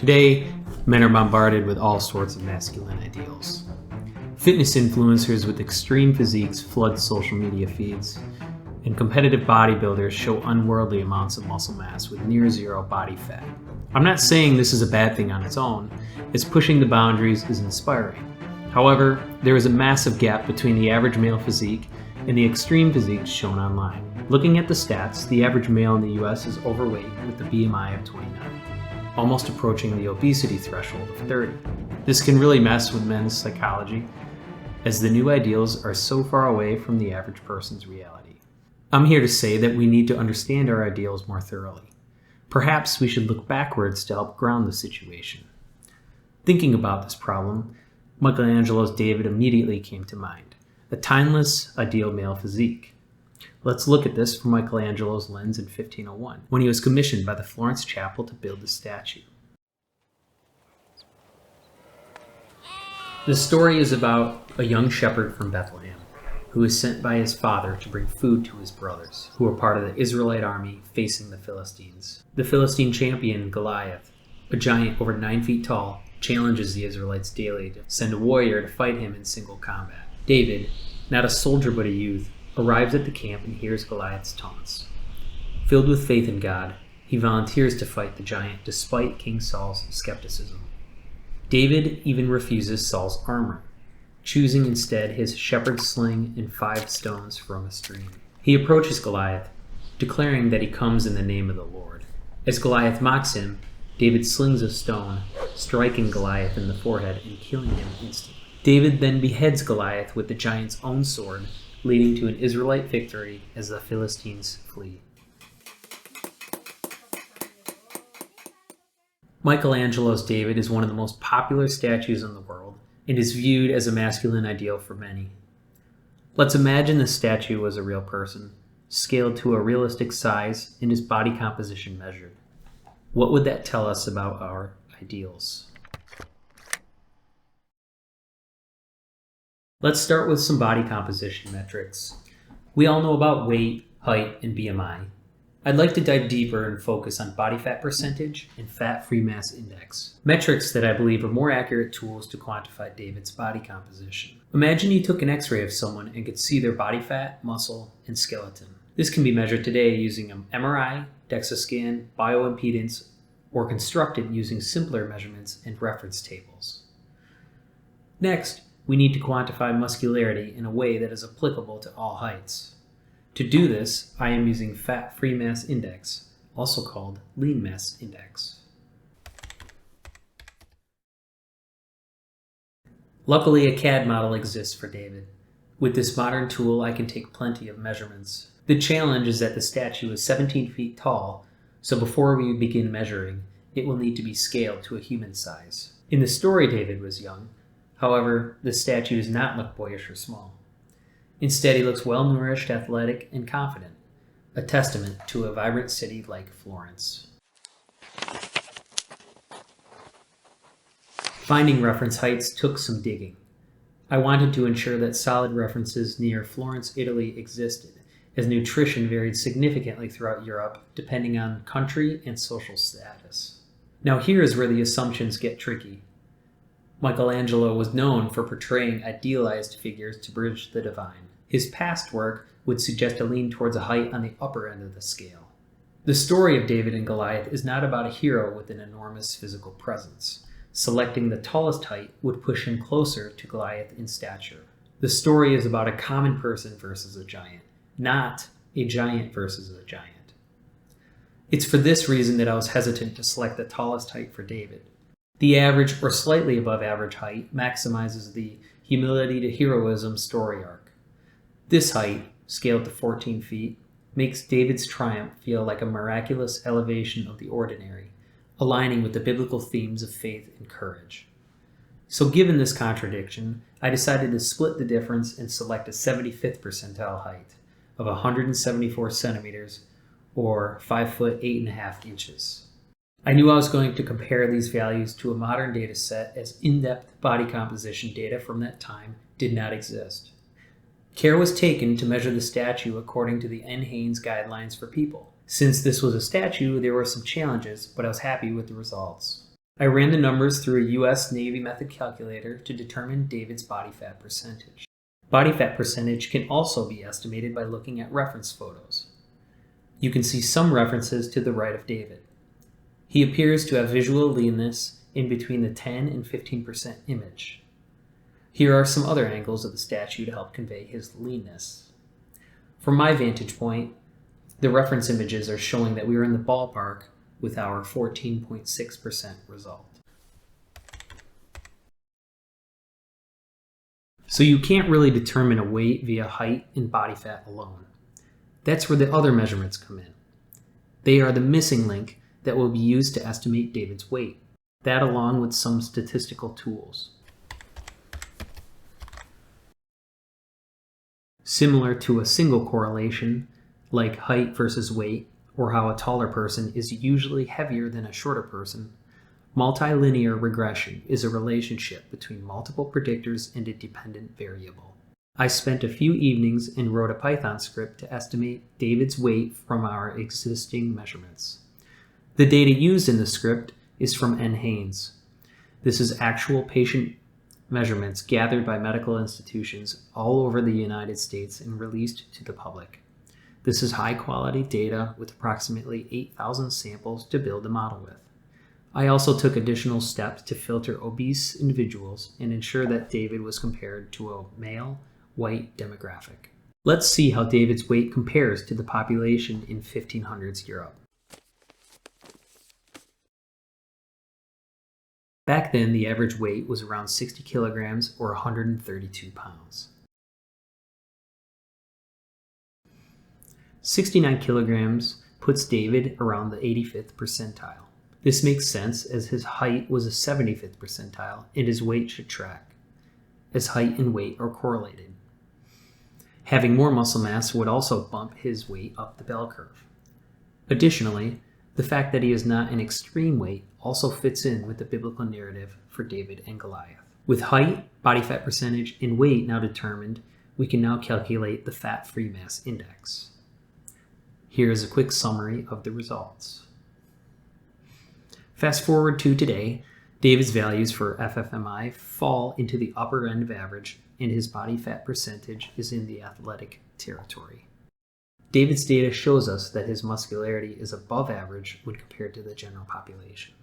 Today, men are bombarded with all sorts of masculine ideals. Fitness influencers with extreme physiques flood social media feeds, and competitive bodybuilders show unworldly amounts of muscle mass with near zero body fat. I'm not saying this is a bad thing on its own, as pushing the boundaries is inspiring. However, there is a massive gap between the average male physique and the extreme physiques shown online. Looking at the stats, the average male in the US is overweight with a BMI of 29, almost approaching the obesity threshold of 30. This can really mess with men's psychology, as the new ideals are so far away from the average person's reality. I'm here to say that we need to understand our ideals more thoroughly. Perhaps we should look backwards to help ground the situation. Thinking about this problem, Michelangelo's David immediately came to mind, a timeless, ideal male physique. Let's look at this from Michelangelo's lens in 1501, when he was commissioned by the Florence Chapel to build the statue. The story is about a young shepherd from Bethlehem, who is sent by his father to bring food to his brothers, who are part of the Israelite army facing the Philistines. The Philistine champion, Goliath, a giant over 9 feet tall, challenges the Israelites daily to send a warrior to fight him in single combat. David, not a soldier but a youth, arrives at the camp and hears Goliath's taunts. Filled with faith in God, he volunteers to fight the giant despite King Saul's skepticism. David even refuses Saul's armor, choosing instead his shepherd's sling and 5 stones from a stream. He approaches Goliath, declaring that he comes in the name of the Lord. As Goliath mocks him, David slings a stone, striking Goliath in the forehead and killing him instantly. David then beheads Goliath with the giant's own sword, leading to an Israelite victory as the Philistines flee. Michelangelo's David is one of the most popular statues in the world and is viewed as a masculine ideal for many. Let's imagine the statue was a real person, scaled to a realistic size and his body composition measured. What would that tell us about our ideals? Let's start with some body composition metrics. We all know about weight, height, and BMI. I'd like to dive deeper and focus on body fat percentage and fat-free mass index, metrics that I believe are more accurate tools to quantify David's body composition. Imagine you took an x-ray of someone and could see their body fat, muscle, and skeleton. This can be measured today using an MRI, DEXA scan, bioimpedance, or constructed using simpler measurements and reference tables. Next, we need to quantify muscularity in a way that is applicable to all heights. To do this, I am using fat-free mass index, also called lean mass index. Luckily, a CAD model exists for David. With this modern tool, I can take plenty of measurements. The challenge is that the statue is 17 feet tall, so before we begin measuring, it will need to be scaled to a human size. In the story, David was young. However, the statue does not look boyish or small. Instead, he looks well-nourished, athletic, and confident, a testament to a vibrant city like Florence. Finding reference heights took some digging. I wanted to ensure that solid references near Florence, Italy existed, as nutrition varied significantly throughout Europe depending on country and social status. Now here is where the assumptions get tricky. Michelangelo was known for portraying idealized figures to bridge the divine. His past work would suggest a lean towards a height on the upper end of the scale. The story of David and Goliath is not about a hero with an enormous physical presence. Selecting the tallest height would push him closer to Goliath in stature. The story is about a common person versus a giant, not a giant versus a giant. It's for this reason that I was hesitant to select the tallest height for David. The average or slightly above average height maximizes the humility to heroism story arc. This height, scaled to 14 feet, makes David's triumph feel like a miraculous elevation of the ordinary, aligning with the biblical themes of faith and courage. So given this contradiction, I decided to split the difference and select a 75th percentile height of 174 centimeters or 5 foot 8.5 inches. I knew I was going to compare these values to a modern data set, as in-depth body composition data from that time did not exist. Care was taken to measure the statue according to the N. Haynes guidelines for people. Since this was a statue, there were some challenges, but I was happy with the results. I ran the numbers through a US Navy method calculator to determine David's body fat percentage. Body fat percentage can also be estimated by looking at reference photos. You can see some references to the right of David. He appears to have visual leanness in between the 10 and 15% image. Here are some other angles of the statue to help convey his leanness. From my vantage point, the reference images are showing that we are in the ballpark with our 14.6% result. So you can't really determine a weight via height and body fat alone. That's where the other measurements come in. They are the missing link that will be used to estimate David's weight. That along with some statistical tools. Similar to a single correlation, like height versus weight, or how a taller person is usually heavier than a shorter person, multilinear regression is a relationship between multiple predictors and a dependent variable. I spent a few evenings and wrote a Python script to estimate David's weight from our existing measurements. The data used in the script is from N. Haynes. This is actual patient measurements gathered by medical institutions all over the United States and released to the public. This is high-quality data with approximately 8,000 samples to build a model with. I also took additional steps to filter obese individuals and ensure that David was compared to a male, white demographic. Let's see how David's weight compares to the population in 1500s Europe. Back then, the average weight was around 60 kilograms or 132 pounds. 69 kilograms puts David around the 85th percentile. This makes sense as his height was a 75th percentile and his weight should track, as height and weight are correlated. Having more muscle mass would also bump his weight up the bell curve. Additionally, the fact that he is not an extreme weight also fits in with the biblical narrative for David and Goliath. With height, body fat percentage, and weight now determined, we can now calculate the fat-free mass index. Here is a quick summary of the results. Fast forward to today, David's values for FFMI fall into the upper end of average, and his body fat percentage is in the athletic territory. David's data shows us that his muscularity is above average when compared to the general population,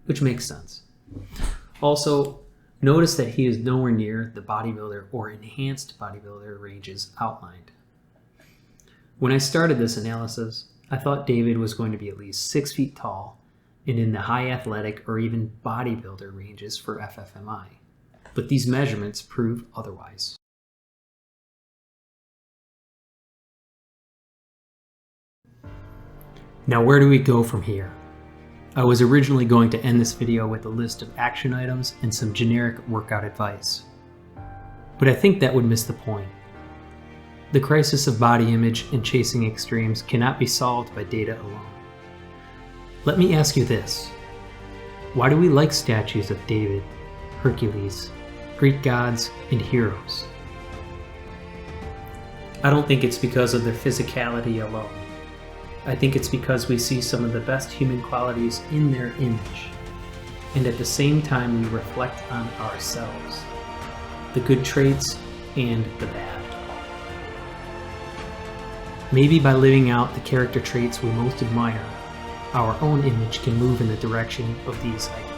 which makes sense. Also, notice that he is nowhere near the bodybuilder or enhanced bodybuilder ranges outlined. When I started this analysis, I thought David was going to be at least 6 feet tall and in the high athletic or even bodybuilder ranges for FFMI, but these measurements prove otherwise. Now where do we go from here? I was originally going to end this video with a list of action items and some generic workout advice, but I think that would miss the point. The crisis of body image and chasing extremes cannot be solved by data alone. Let me ask you this. Why do we like statues of David, Hercules, Greek gods, and heroes? I don't think it's because of their physicality alone. I think it's because we see some of the best human qualities in their image, and at the same time we reflect on ourselves, the good traits and the bad. Maybe by living out the character traits we most admire, our own image can move in the direction of these icons.